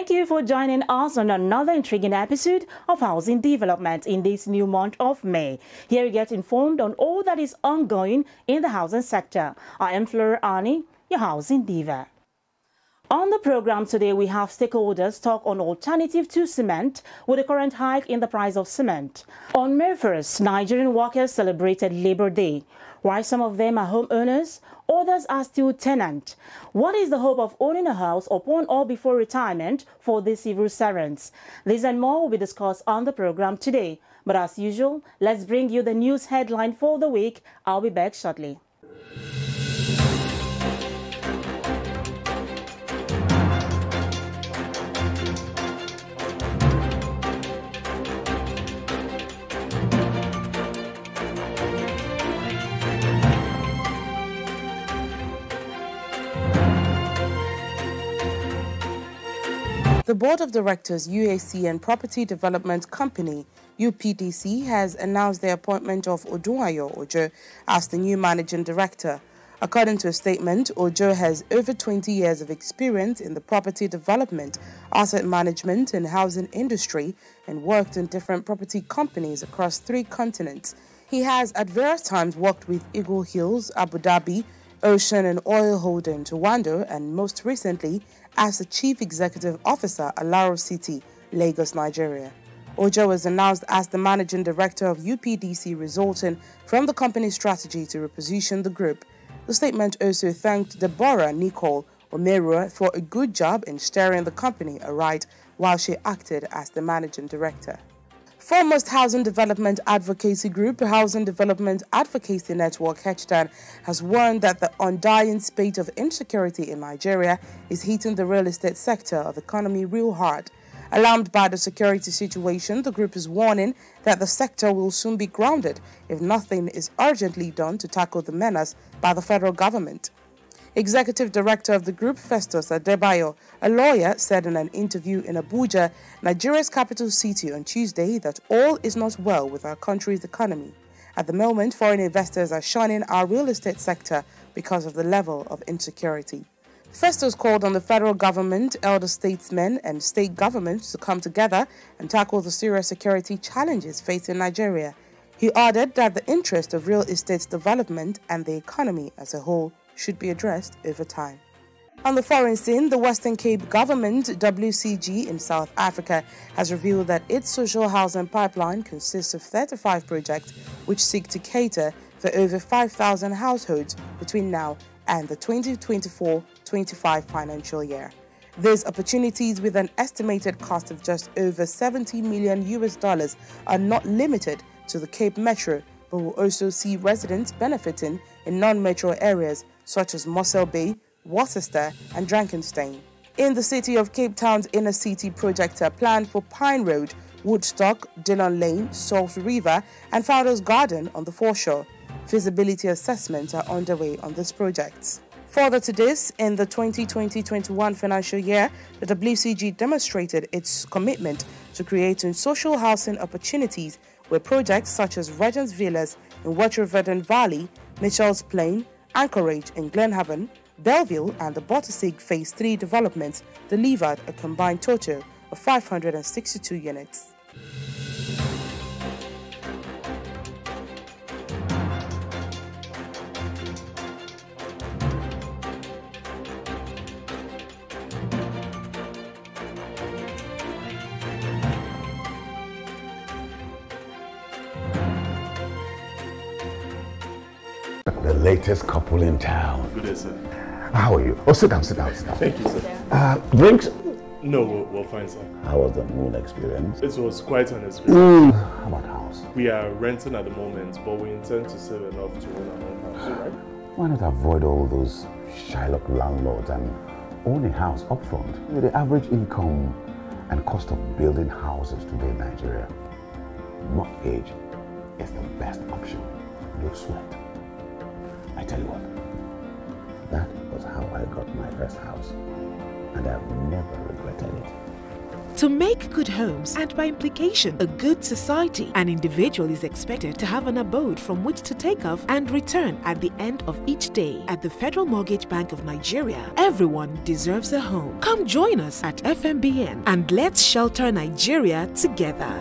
Thank you for joining us on another intriguing episode of Housing Development in this new month of May. Here you get informed on all that is ongoing in the housing sector. I am Flora Ani, your housing diva. On the program today, we have stakeholders talk on alternative to cement with the current hike in the price of cement. On May 1st, Nigerian workers celebrated Labor Day. While some of them are homeowners, others are still tenants. What is the hope of owning a house upon or before retirement for these civil servants? This and more will be discussed on the program today. But as usual, let's bring you the news headline for the week. I'll be back shortly. The Board of Directors, UAC and Property Development Company, UPDC, has announced the appointment of Odunayo Ojo as the new managing director. According to a statement, Ojo has over 20 years of experience in the property development, asset management and housing industry and worked in different property companies across 3 continents. He has at various times worked with Eagle Hills, Abu Dhabi, Ocean and Oil Holding, Towando, and most recently as the Chief Executive Officer, Alaro City, Lagos, Nigeria. Ojo was announced as the Managing Director of UPDC, resulting from the company's strategy to reposition the group. The statement also thanked Deborah Nicole Omerua for a good job in steering the company aright while she acted as the Managing Director. Foremost housing development advocacy group, Housing Development Advocacy Network, HDAN, has warned that the undying spate of insecurity in Nigeria is hitting the real estate sector of the economy real hard. Alarmed by the security situation, the group is warning that the sector will soon be grounded if nothing is urgently done to tackle the menace by the federal government. Executive Director of the group, Festus Adebayo, a lawyer, said in an interview in Abuja, Nigeria's capital city, on Tuesday that all is not well with our country's economy. At the moment, foreign investors are shunning our real estate sector because of the level of insecurity. Festus called on the federal government, elder statesmen and state governments to come together and tackle the serious security challenges facing Nigeria. He added that the interest of real estate development and the economy as a whole should be addressed over time. On the foreign scene, the Western Cape Government, WCG, in South Africa has revealed that its social housing pipeline consists of 35 projects which seek to cater for over 5,000 households between now and the 2024-25 financial year. These opportunities, with an estimated cost of just over $70 million, are not limited to the Cape Metro, but will also see residents benefiting in non-metro areas such as Mossel Bay, Worcester and Drakenstein. In the city of Cape Town's inner city, projects are planned for Pine Road, Woodstock, Dillon Lane, Salt River and Founders Garden on the foreshore. Feasibility assessments are underway on these projects. Further to this, in the 2020-21 financial year, the WCG demonstrated its commitment to creating social housing opportunities with projects such as Regent's Villas in Wetroverden Valley, Mitchell's Plain, Anchorage in Glenhaven, Belleville and the Bottisig Phase 3 developments delivered a combined total of 562 units. The latest couple in town. Good day, sir. How are you? Oh, sit down, sit down, sit down. Thank you, sir. Drinks? No, we're fine, sir. How was the moon experience? It was quite an experience. How about house? We are renting at the moment, but we intend to save enough to own our own house, right? Why not avoid all those Shylock landlords and own a house up front? With the average income and cost of building houses today in Nigeria, mortgage is the best option. No sweat. I tell you what, that was how I got my first house, and I've never regretted it. To make good homes and by implication a good society, an individual is expected to have an abode from which to take off and return at the end of each day. At the Federal Mortgage Bank of Nigeria, everyone deserves a home. Come join us at FMBN and let's shelter Nigeria together.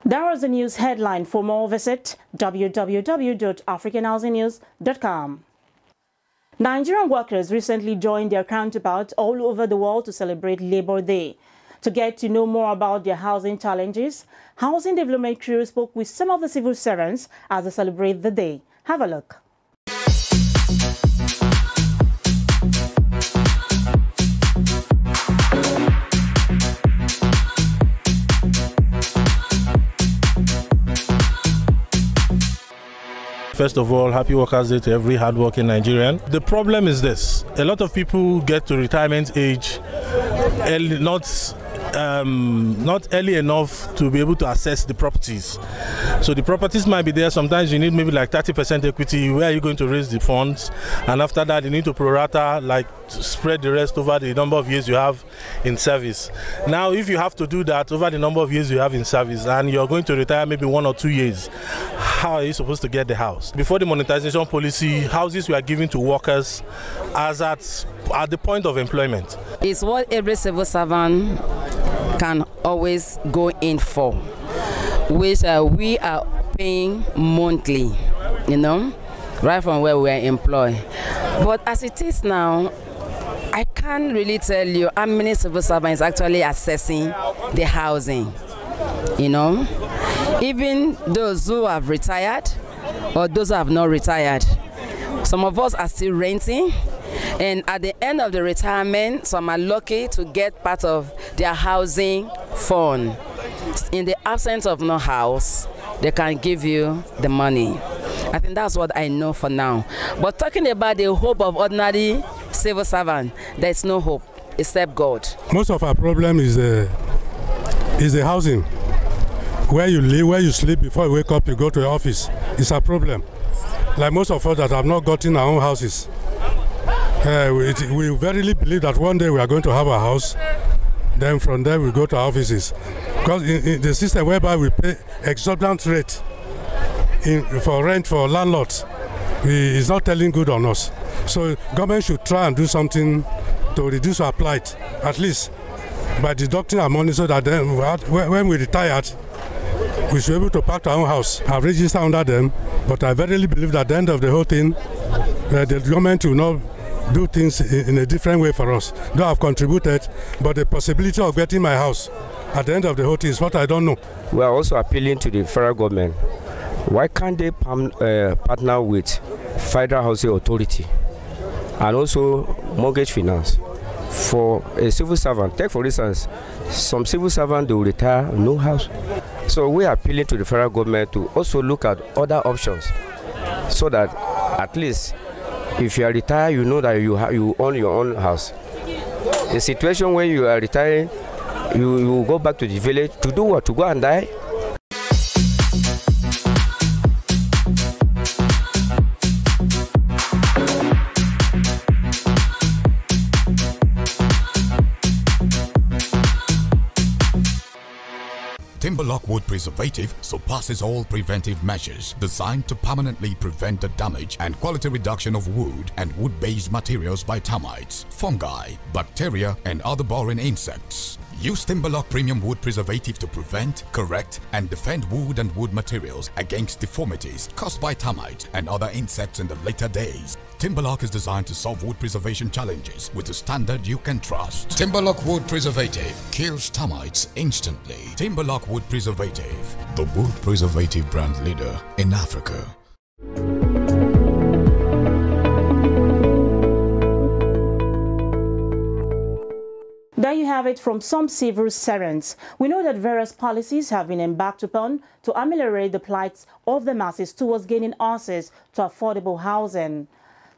That was the news headline. For more, visit www.africanhousingnews.com. Nigerian workers recently joined their counterparts all over the world to celebrate Labor Day. To get to know more about their housing challenges, Housing Development Crew spoke with some of the civil servants as they celebrate the day. Have a look. First of all, happy Workers' Day to every hardworking Nigerian. The problem is this: a lot of people get to retirement age early, not early enough to be able to access the properties. So the properties might be there. Sometimes you need maybe like 30% equity. Where are you going to raise the funds? And after that, you need to prorata, like to spread the rest over the number of years you have in service. Now, if you have to do that over the number of years you have in service and you're going to retire maybe 1 or 2 years, how are you supposed to get the house? Before the monetization policy, houses were given to workers as at the point of employment. It's what every civil servant can always go in for, which we are paying monthly, right from where we are employed. But as it is now, I can't really tell you how many civil servants actually accessing the housing, Even those who have retired or those who have not retired, some of us are still renting. And at the end of the retirement, some are lucky to get part of their housing fund. In the absence of no house, they can give you the money. I think that's what I know for now. But talking about the hope of ordinary civil servant, there's no hope except God. Most of our problem is the housing. Where you live, where you sleep before you wake up, you go to your office. It's a problem. Like most of us that have not gotten our own houses. We verily believe that one day we are going to have a house. Then from there we go to our offices. Because in the system whereby we pay exorbitant rate for rent for landlords, it's not telling good on us. So government should try and do something to reduce our plight, at least by deducting our money, so that then when we retire, we should be able to pack our own house. I've registered under them, but I verily believe that at the end of the whole thing, the government will not do things in a different way for us. Though I've contributed, but the possibility of getting my house at the end of the whole thing is what I don't know. We are also appealing to the federal government. Why can't they partner with Federal Housing Authority and also mortgage finance for a civil servant? Take for instance, some civil servants, they will retire, no house. So we are appealing to the federal government to also look at other options, so that at least if you are retired, you know that you own your own house. The situation when you are retiring, you go back to the village to do what? To go and die? Timberlock wood preservative surpasses all preventive measures, designed to permanently prevent the damage and quality reduction of wood and wood-based materials by termites, fungi, bacteria, and other boring insects. Use Timberlock Premium Wood Preservative to prevent, correct, and defend wood and wood materials against deformities caused by termites and other insects in the later days. Timberlock is designed to solve wood preservation challenges with a standard you can trust. Timberlock Wood Preservative kills termites instantly. Timberlock Wood Preservative, the wood preservative brand leader in Africa. There you have it from some civil servants. We know that various policies have been embarked upon to ameliorate the plight of the masses towards gaining access to affordable housing.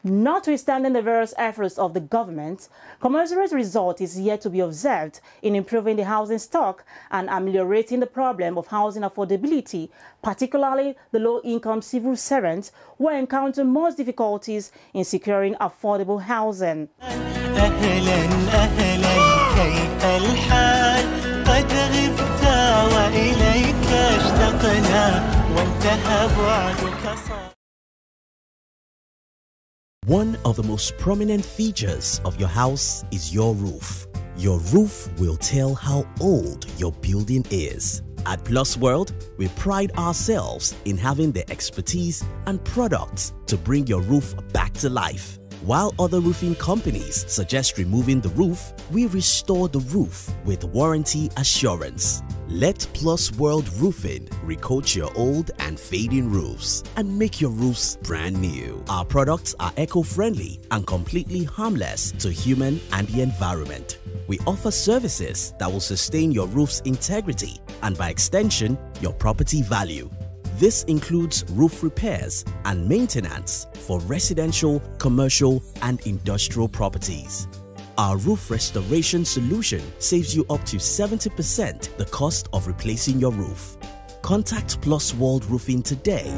Notwithstanding the various efforts of the government, commensurate result is yet to be observed in improving the housing stock and ameliorating the problem of housing affordability, particularly the low-income civil servants who encounter most difficulties in securing affordable housing. One of the most prominent features of your house is your roof. Your roof will tell how old your building is. At Plus World, we pride ourselves in having the expertise and products to bring your roof back to life. While other roofing companies suggest removing the roof, we restore the roof with warranty assurance. Let Plus World Roofing recoat your old and fading roofs and make your roofs brand new. Our products are eco-friendly and completely harmless to human and the environment. We offer services that will sustain your roof's integrity and by extension, your property value. This includes roof repairs and maintenance for residential, commercial, and industrial properties. Our roof restoration solution saves you up to 70% the cost of replacing your roof. Contact Plus World Roofing today.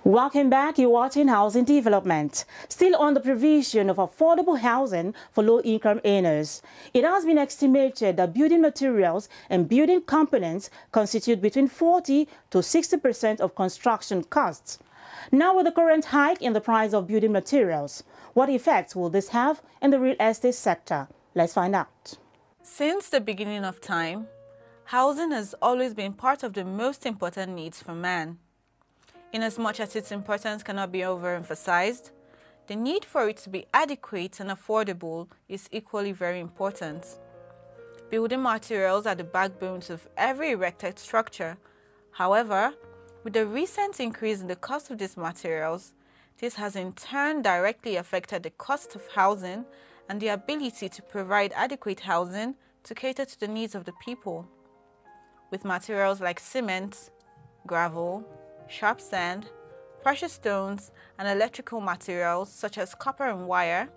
Welcome back. You're watching Housing Development. Still on the provision of affordable housing for low-income earners. It has been estimated that building materials and building components constitute between 40 to 60% of construction costs. Now, with the current hike in the price of building materials, what effects will this have in the real estate sector? Let's find out. Since the beginning of time, housing has always been part of the most important needs for man. Inasmuch as its importance cannot be overemphasized, the need for it to be adequate and affordable is equally very important. Building materials are the backbones of every erected structure. However, with the recent increase in the cost of these materials, this has in turn directly affected the cost of housing and the ability to provide adequate housing to cater to the needs of the people. With materials like cement, gravel, sharp sand, precious stones, and electrical materials such as copper and wire,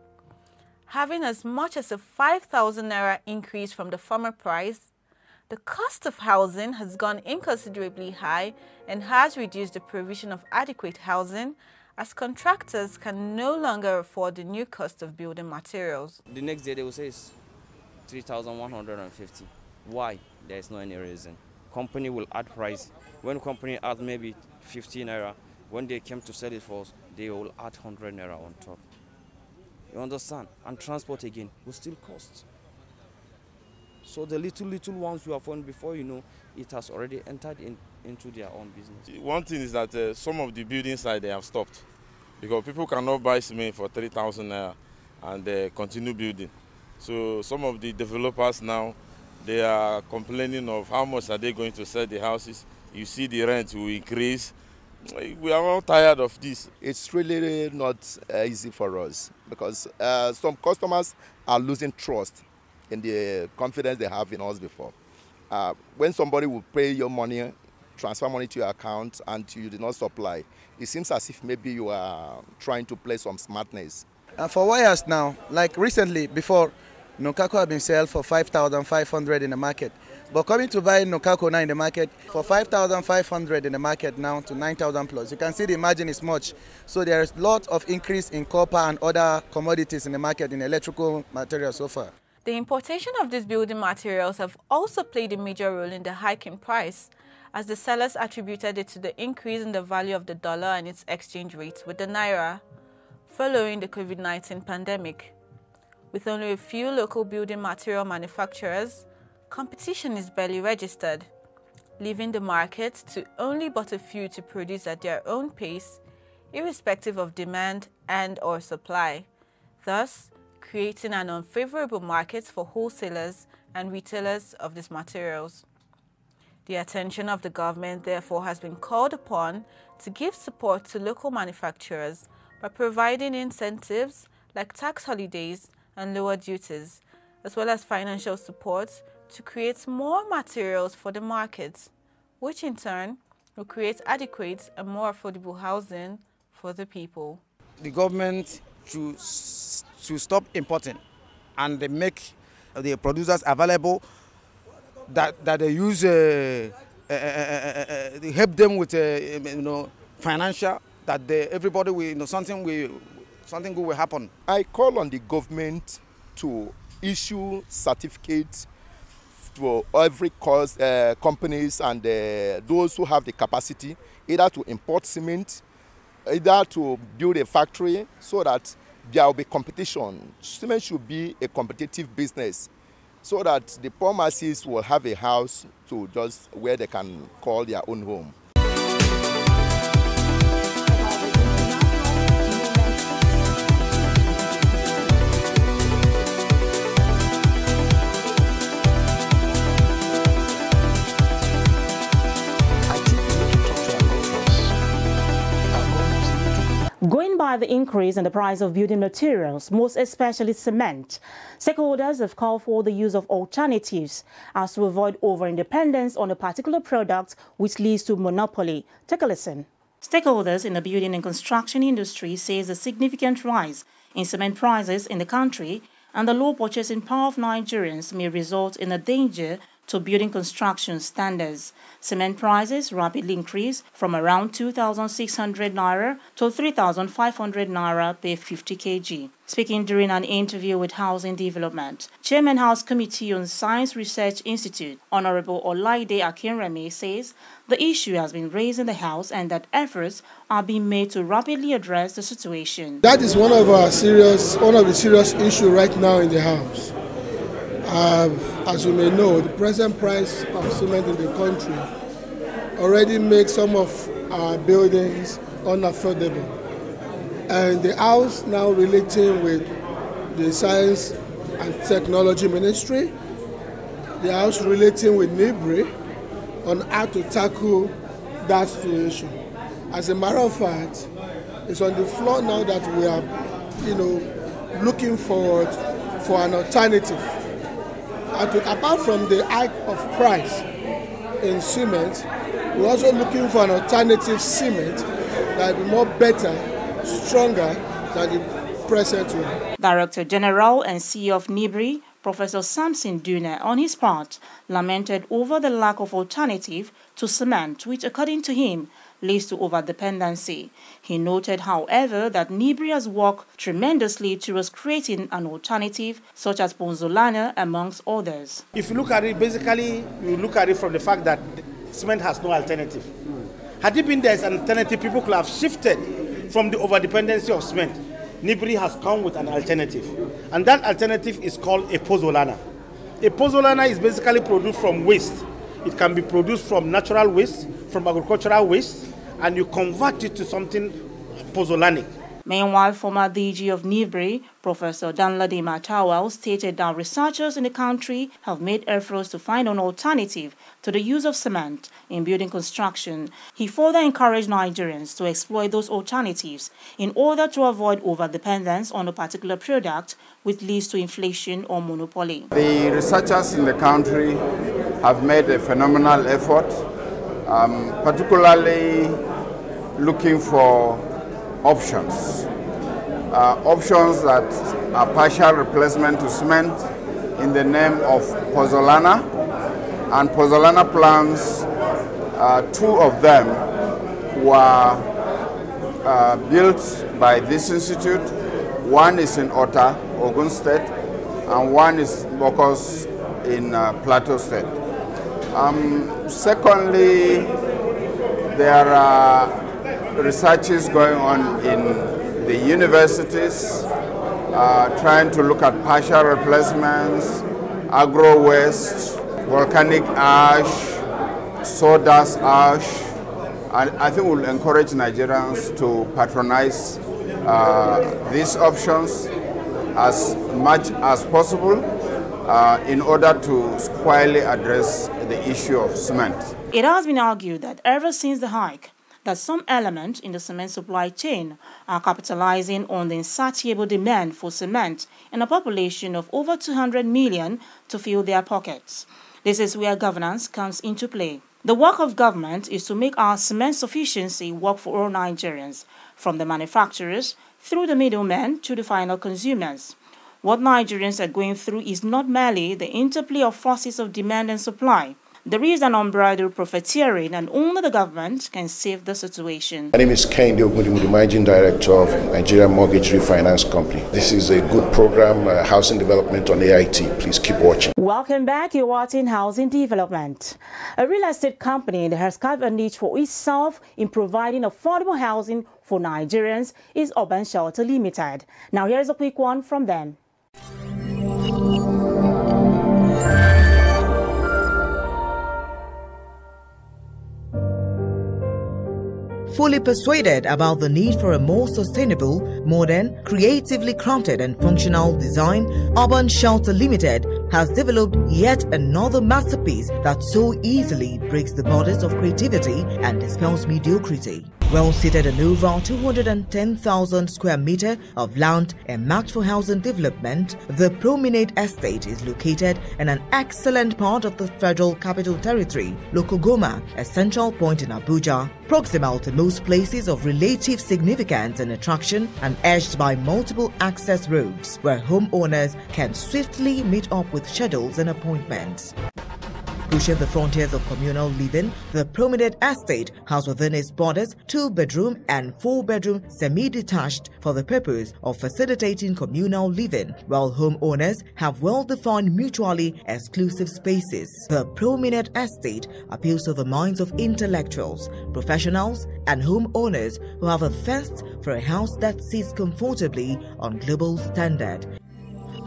having as much as a 5,000 naira increase from the former price, the cost of housing has gone inconsiderably high and has reduced the provision of adequate housing as contractors can no longer afford the new cost of building materials. The next day they will say it's 3,150. Why? There is no any reason. Company will add price. When company adds maybe 15 naira, when they came to sell it for us, they will add 100 naira on top. You understand? And transport again will still cost. So the little ones we have found before, you know, it has already entered into their own business. One thing is that some of the building side they have stopped because people cannot buy cement for 3,000 naira and continue building. So some of the developers now, they are complaining of how much are they going to sell the houses. You see the rent will increase. We are all tired of this. It's really not easy for us because some customers are losing trust in the confidence they have in us before. When somebody will pay your money, transfer money to your account and you did not supply, it seems as if maybe you are trying to play some smartness. For wires now, like recently before, Nokako have been sold for 5,500 in the market. But coming to buy Nokako now in the market for 5,500 in the market now to 9,000 plus. You can see the margin is much. So there is a lot of increase in copper and other commodities in the market in electrical materials so far. The importation of these building materials have also played a major role in the hike in price, as the sellers attributed it to the increase in the value of the dollar and its exchange rate with the naira following the COVID-19 pandemic. With only a few local building material manufacturers, competition is barely registered, leaving the market to only but a few to produce at their own pace, irrespective of demand and/or supply, thus creating an unfavorable market for wholesalers and retailers of these materials. The attention of the government, therefore, has been called upon to give support to local manufacturers by providing incentives like tax holidays and lower duties, as well as financial support to create more materials for the markets, which in turn will create adequate and more affordable housing for the people. The government should stop importing and they make the producers available, that they use they help them with financial, that everybody will something good will happen. I call on the government to issue certificates for every companies and those who have the capacity either to import cement, either to build a factory, so that there will be competition. Cement should be a competitive business, so that the poor masses will have a house to just where they can call their own home. Going by the increase in the price of building materials, most especially cement, stakeholders have called for the use of alternatives as to avoid over-independence on a particular product, which leads to monopoly. Take a listen. Stakeholders in the building and construction industry say a significant rise in cement prices in the country and the low purchasing power of Nigerians may result in a danger to building construction standards. Cement prices rapidly increased from around 2,600 naira to 3,500 naira per 50 kg. Speaking during an interview with Housing Development, Chairman House Committee on Science Research Institute, Hon.Olaide Akinremi, says the issue has been raised in the House and that efforts are being made to rapidly address the situation. That is one of the serious issues right now in the House. As you may know, the present price of cement in the country already makes some of our buildings unaffordable. And the House now relating with the Science and Technology Ministry, the House relating with NBRRI on how to tackle that situation. As a matter of fact, it's on the floor now that we are, looking forward for an alternative. Apart from the hike of price in cement, we're also looking for an alternative cement that will be more better, stronger than the present one. Director General and CEO of NBRRI, Professor Samson Duna, on his part, lamented over the lack of alternative to cement, which, according to him, leads to over-dependency. He noted, however, that NBRRI has worked tremendously towards creating an alternative, such as pozzolana, amongst others. If you look at it, basically, you look at it from the fact that cement has no alternative. Had it been there's an alternative, people could have shifted from the over-dependency of cement. NBRRI has come with an alternative, and that alternative is called a pozzolana. A pozzolana is basically produced from waste. It can be produced from natural waste, from agricultural waste, and you convert it to something pozzolanic. Meanwhile, former DG of NBRRI, Professor Danladi Matawal, stated that researchers in the country have made efforts to find an alternative to the use of cement in building construction. He further encouraged Nigerians to exploit those alternatives in order to avoid over-dependence on a particular product, which leads to inflation or monopoly. The researchers in the country have made a phenomenal effort, particularly looking for options. Options that are partial replacement to cement in the name of pozzolana. And pozzolana plants, two of them were built by this institute. One is in Ota, Ogun State, and one is Bokos in Plateau State. Secondly, there are researches going on in the universities, trying to look at partial replacements, agro waste, volcanic ash, sawdust ash, and I think we'll encourage Nigerians to patronize these options as much as possible in order to squarely address the issue of cement. It has been argued that ever since the hike that some elements in the cement supply chain are capitalizing on the insatiable demand for cement in a population of over 200 million to fill their pockets. This is where governance comes into play. The work of government is to make our cement sufficiency work for all Nigerians, from the manufacturers through the middlemen to the final consumers. What Nigerians are going through is not merely the interplay of forces of demand and supply. There is an unbridled profiteering, and only the government can save the situation. My name is Kehinde Ogundimu, the Managing Director of Nigeria Mortgage Refinance Company. This is a good program, housing development on AIT. Please keep watching. Welcome back. You're watching Housing Development. A real estate company that has carved a niche for itself in providing affordable housing for Nigerians is Urban Shelter Limited. Now here's a quick one from them. Fully persuaded about the need for a more sustainable, modern, creatively crafted and functional design, Urban Shelter Limited has developed yet another masterpiece that so easily breaks the borders of creativity and dispels mediocrity. Well seated on over 210,000 square meters of land and marked for housing development, the Promenade Estate is located in an excellent part of the Federal Capital Territory, Lokogoma, a central point in Abuja, proximal to most places of relative significance and attraction and edged by multiple access roads where homeowners can swiftly meet up with schedules and appointments. Pushing the frontiers of communal living, the Promenade Estate has within its borders 2-bedroom and 4-bedroom semi-detached for the purpose of facilitating communal living, while homeowners have well-defined mutually exclusive spaces. The Promenade Estate appeals to the minds of intellectuals, professionals, and homeowners who have a thirst for a house that sits comfortably on global standard.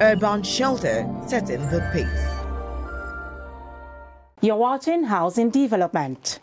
Urban Shelter setting the pace. You're watching Housing Development.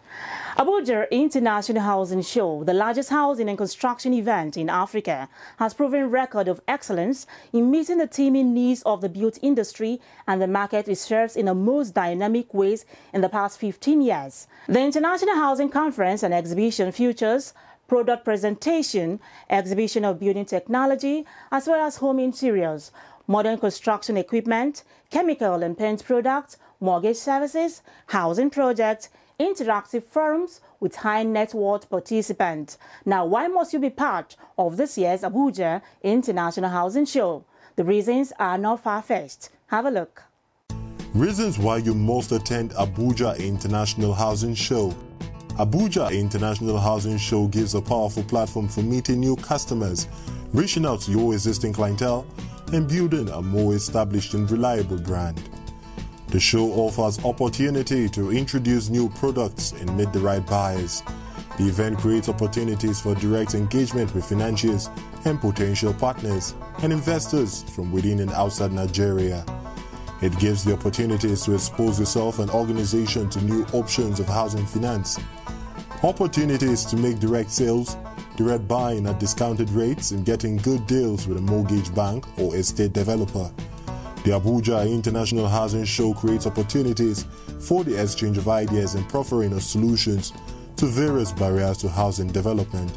Abuja International Housing Show, the largest housing and construction event in Africa, has proven record of excellence in meeting the teeming needs of the built industry and the market it serves in the most dynamic ways in the past 15 years. The International Housing Conference and Exhibition features product presentation, exhibition of building technology, as well as home interiors, modern construction equipment, chemical and paint products, mortgage services, housing projects, interactive forums with high net worth participants. Now, why must you be part of this year's Abuja International Housing Show? The reasons are not far-fetched. Have a look. Reasons why you must attend Abuja International Housing Show. Abuja International Housing Show gives a powerful platform for meeting new customers, reaching out to your existing clientele, and building a more established and reliable brand. The show offers opportunity to introduce new products and meet the right buyers. The event creates opportunities for direct engagement with financiers and potential partners and investors from within and outside Nigeria. It gives the opportunities to expose yourself and organization to new options of housing finance, opportunities to make direct sales, direct buying at discounted rates, and getting good deals with a mortgage bank or estate developer. The Abuja International Housing Show creates opportunities for the exchange of ideas and proffering of solutions to various barriers to housing development.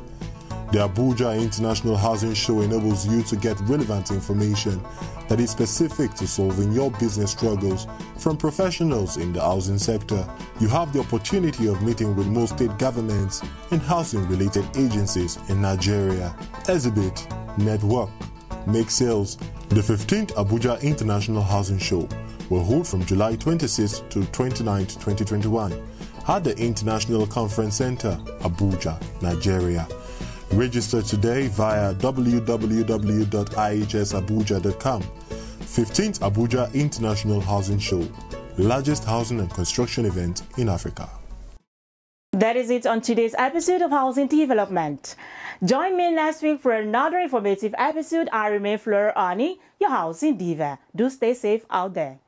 The Abuja International Housing Show enables you to get relevant information that is specific to solving your business struggles from professionals in the housing sector. You have the opportunity of meeting with most state governments and housing-related agencies in Nigeria. Exhibit, network, make sales. The 15th Abuja International Housing Show will hold from July 26 to 29, 2021 at the International Conference Center, Abuja, Nigeria. Register today via www.ihsabuja.com. 15th Abuja International Housing Show, largest housing and construction event in Africa. That is it on today's episode of Housing Development. Join me next week for another informative episode. I remain Fleur Ani, your housing diva. Do stay safe out there.